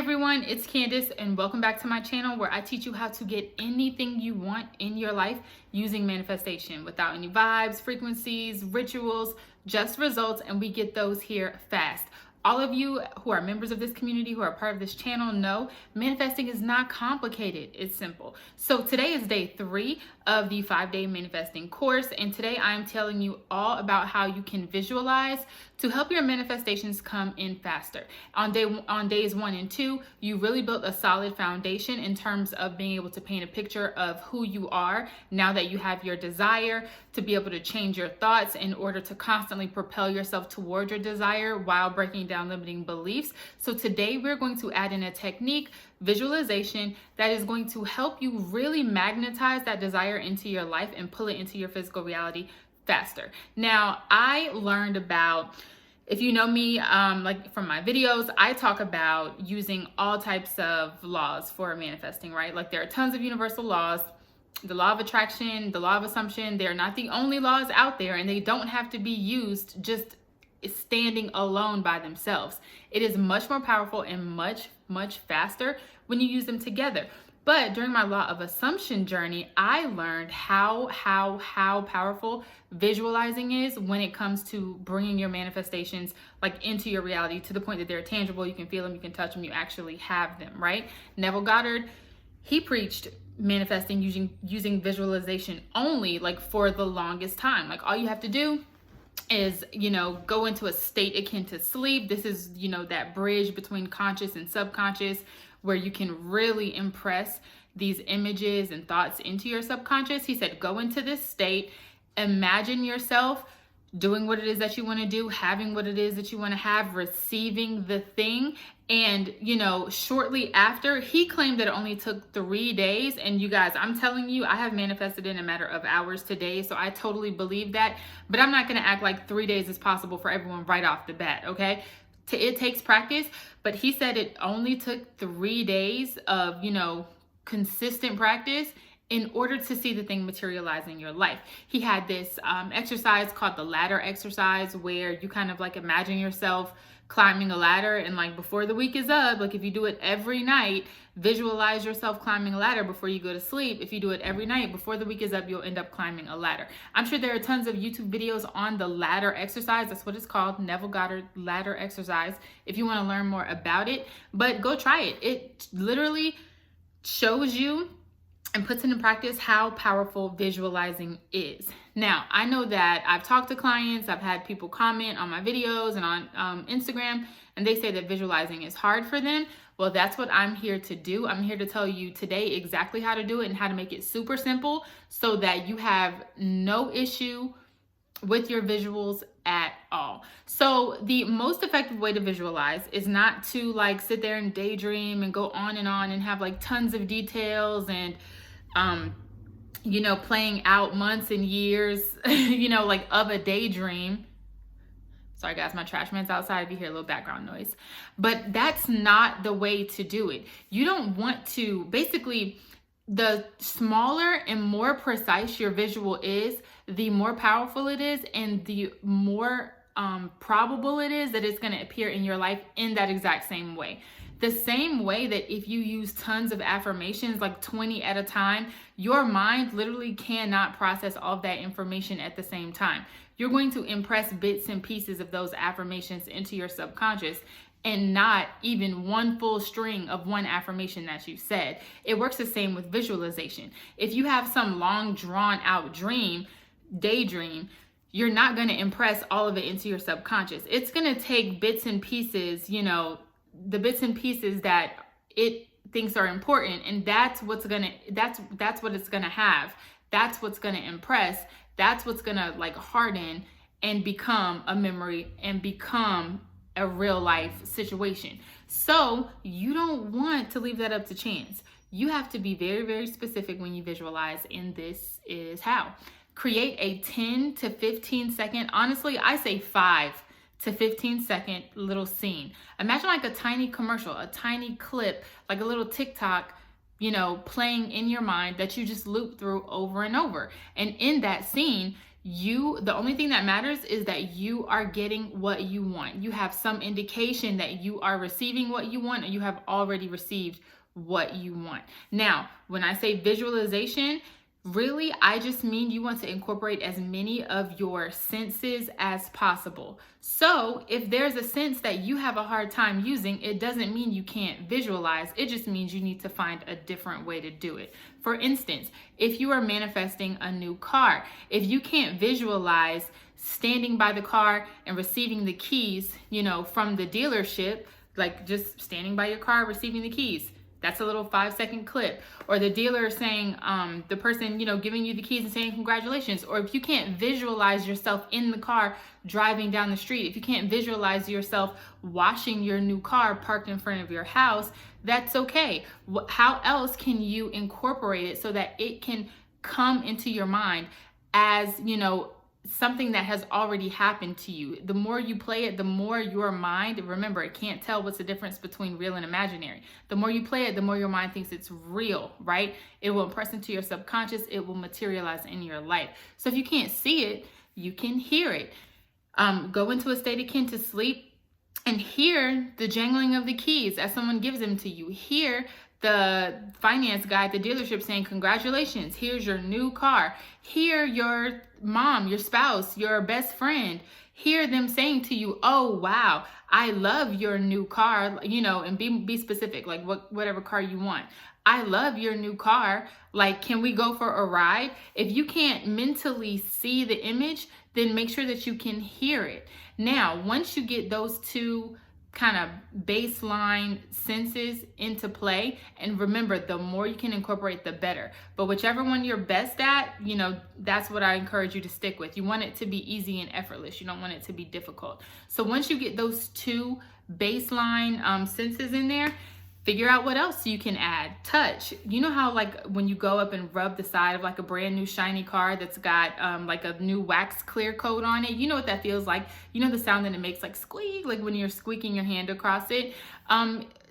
everyone, it's Candace and welcome back to my channel where I teach you how to get anything you want in your life using manifestation without any vibes, frequencies, rituals, just results, and we get those here fast. All of you who are members of this community, who are part of this channel, know manifesting is not complicated. It's simple. So today is day 3 of the 5-day manifesting course. And today I'm telling you all about how you can visualize to help your manifestations come in faster. On days 1 and 2, you really built a solid foundation in terms of being able to paint a picture of who you are now that you have your desire, to be able to change your thoughts in order to constantly propel yourself toward your desire while breaking down limiting beliefs. So today we're going to add in a technique, visualization, that is going to help you really magnetize that desire into your life and pull it into your physical reality faster. Now, I learned about, if you know me, like from my videos, I talk about using all types of laws for manifesting, right? Like there are tons of universal laws. The law of attraction, the law of assumption, they're not the only laws out there, and they don't have to be used just standing alone by themselves. It is much more powerful and much faster when you use them together. But during my law of assumption journey, I learned how powerful visualizing is when it comes to bringing your manifestations like into your reality to the point that they're tangible. You can feel them, you can touch them, you actually have them, right? Neville Goddard, he preached manifesting using visualization only, like for the longest time. Like all you have to do is, go into a state akin to sleep. This is, that bridge between conscious and subconscious where you can really impress these images and thoughts into your subconscious. He said, go into this state, imagine yourself doing what it is that you want to do, having what it is that you want to have, receiving the thing. And, shortly after, he claimed that it only took 3 days. And you guys, I'm telling you, I have manifested in a matter of hours today. So I totally believe that. But I'm not going to act like 3 days is possible for everyone right off the bat, okay? It takes practice. But he said it only took 3 days of, consistent practice in order to see the thing materialize in your life. He had this exercise called the ladder exercise, where you kind of like imagine yourself climbing a ladder, and like before the week is up, like if you do it every night, visualize yourself climbing a ladder before you go to sleep. If you do it every night before the week is up, you'll end up climbing a ladder. I'm sure there are tons of YouTube videos on the ladder exercise. That's what it's called, Neville Goddard ladder exercise, if you want to learn more about it. But go try it. It literally shows you and puts into practice how powerful visualizing is. Now, I know that I've talked to clients, I've had people comment on my videos and on Instagram, and they say that visualizing is hard for them. Well, that's what I'm here to do. I'm here to tell you today exactly how to do it and how to make it super simple so that you have no issue with your visuals at all. So the most effective way to visualize is not to like sit there and daydream and go on and have like tons of details and playing out months and years, like of a daydream. Sorry guys, my trash man's outside if you hear a little background noise. But that's not the way to do it. You don't want to, basically, the smaller and more precise your visual is, the more powerful it is, and the more probable it is that it's going to appear in your life in that exact same way. The same way that if you use tons of affirmations, like 20 at a time, your mind literally cannot process all of that information at the same time. You're going to impress bits and pieces of those affirmations into your subconscious and not even one full string of one affirmation that you said. It works the same with visualization. If you have some long drawn out daydream, you're not going to impress all of it into your subconscious. It's going to take bits and pieces, the bits and pieces that it thinks are important, and that's what it's gonna have. That's what's gonna impress. That's what's gonna like harden and become a memory and become a real life situation. So you don't want to leave that up to chance. You have to be very, very specific when you visualize, and this is how. Create a 10 to 15 second, honestly, I say 5 to 15-second little scene. Imagine like a tiny commercial, a tiny clip, like a little TikTok, playing in your mind that you just loop through over and over. And in that scene, The only thing that matters is that you are getting what you want. You have some indication that you are receiving what you want, and you have already received what you want. Now, when I say visualization, really, I just mean you want to incorporate as many of your senses as possible. So if there's a sense that you have a hard time using, it doesn't mean you can't visualize. It just means you need to find a different way to do it. For instance, if you are manifesting a new car, if you can't visualize standing by the car and receiving the keys, from the dealership, like just standing by your car, receiving the keys, that's a little 5-second clip. Or the dealer saying, the person, giving you the keys and saying congratulations. Or if you can't visualize yourself in the car driving down the street, if you can't visualize yourself washing your new car parked in front of your house, that's okay. How else can you incorporate it so that it can come into your mind as, something that has already happened to you? The more you play it, the more your mind, remember, it can't tell what's the difference between real and imaginary. The more you play it, the more your mind thinks it's real, right? It will impress into your subconscious. It will materialize in your life. So if you can't see it, you can hear it. Go into a state akin to sleep and hear the jangling of the keys as someone gives them to you. Hear the finance guy at the dealership saying, congratulations, here's your new car. Hear your mom, your spouse, your best friend, hear them saying to you, oh, wow, I love your new car, and be specific, like whatever car you want. I love your new car. Like, can we go for a ride? If you can't mentally see the image, then make sure that you can hear it. Now, once you get those two kind of baseline senses into play, and remember, the more you can incorporate, the better. But whichever one you're best at, that's what I encourage you to stick with. You want it to be easy and effortless. You don't want it to be difficult. So once you get those two baseline senses in there, figure out what else you can add. Touch. You know how like when you go up and rub the side of like a brand new shiny car that's got like a new wax clear coat on it? You know what that feels like? You know the sound that it makes, like squeak, like when you're squeaking your hand across it?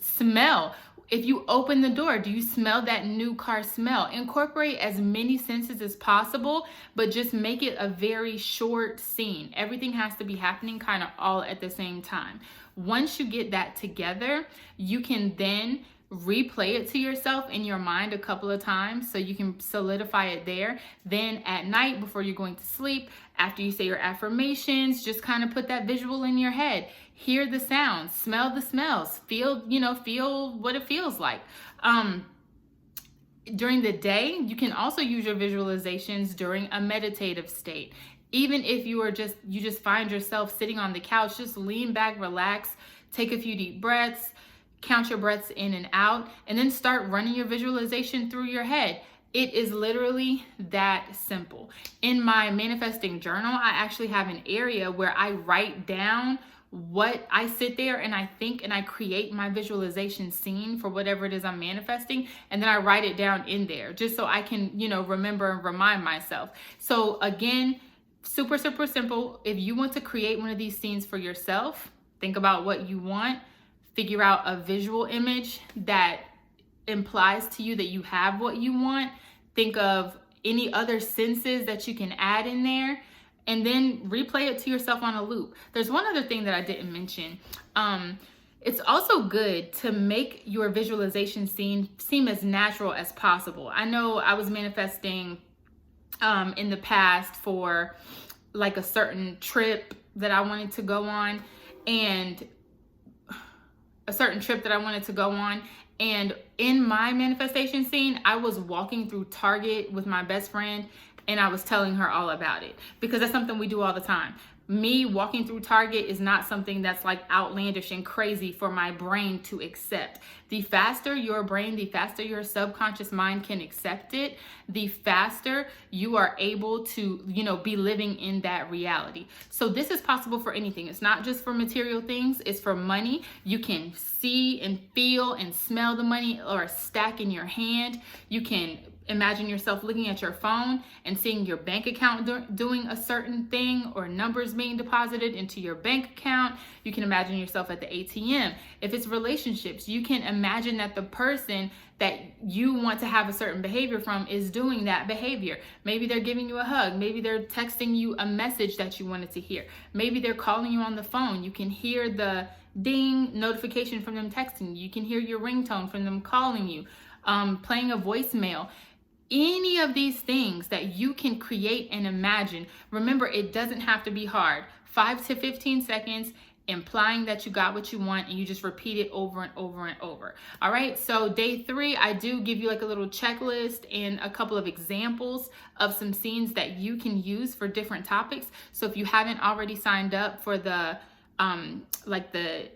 Smell. If you open the door, do you smell that new car smell? Incorporate as many senses as possible, but just make it a very short scene. Everything has to be happening kind of all at the same time. Once you get that together, you can then replay it to yourself in your mind a couple of times so you can solidify it there. Then at night, before you're going to sleep, after you say your affirmations, just kind of put that visual in your head. Hear the sounds, smell the smells, feel what it feels like. During the day, you can also use your visualizations during a meditative state. Even if you just find yourself sitting on the couch, just lean back, relax, take a few deep breaths, count your breaths in and out, and then start running your visualization through your head. It is literally that simple. In my manifesting journal, I actually have an area where I write down what I sit there and I think, and I create my visualization scene for whatever it is I'm manifesting, and then I write it down in there just so I can, remember and remind myself. So again, super, super simple. If you want to create one of these scenes for yourself, think about what you want, figure out a visual image that implies to you that you have what you want. Think of any other senses that you can add in there, and then replay it to yourself on a loop. There's one other thing that I didn't mention. It's also good to make your visualization scene seem as natural as possible. I know I was manifesting in the past for like a certain trip that I wanted to go on, and in my manifestation scene, I was walking through Target with my best friend, and I was telling her all about it, because that's something we do all the time. Me walking through Target is not something that's like outlandish and crazy for my brain to accept. The faster your brain, the faster your subconscious mind can accept it, the faster you are able to, be living in that reality. So this is possible for anything. It's not just for material things, it's for money. You can see and feel and smell the money or a stack in your hand. You can imagine yourself looking at your phone and seeing your bank account doing a certain thing, or numbers being deposited into your bank account. You can imagine yourself at the ATM. If it's relationships, you can imagine that the person that you want to have a certain behavior from is doing that behavior. Maybe they're giving you a hug. Maybe they're texting you a message that you wanted to hear. Maybe they're calling you on the phone. You can hear the ding notification from them texting you. You can hear your ringtone from them calling you, playing a voicemail. Any of these things that you can create and imagine. Remember, it doesn't have to be hard. 5 to 15 seconds, implying that you got what you want, and you just repeat it over and over and over. All right, so day 3, I do give you like a little checklist and a couple of examples of some scenes that you can use for different topics. So if you haven't already signed up for the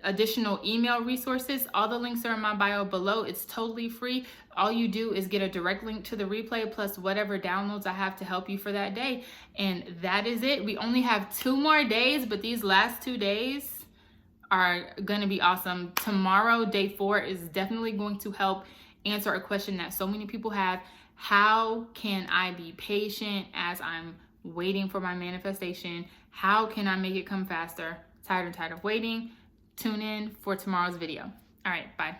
additional email resources, all the links are in my bio below. It's totally free. All you do is get a direct link to the replay plus whatever downloads I have to help you for that day. And that is it. We only have 2 more days, but these last 2 days are going to be awesome. Tomorrow, day 4, is definitely going to help answer a question that so many people have. How can I be patient as I'm waiting for my manifestation? How can I make it come faster? Tired and tired of waiting. Tune in for tomorrow's video. All right, bye.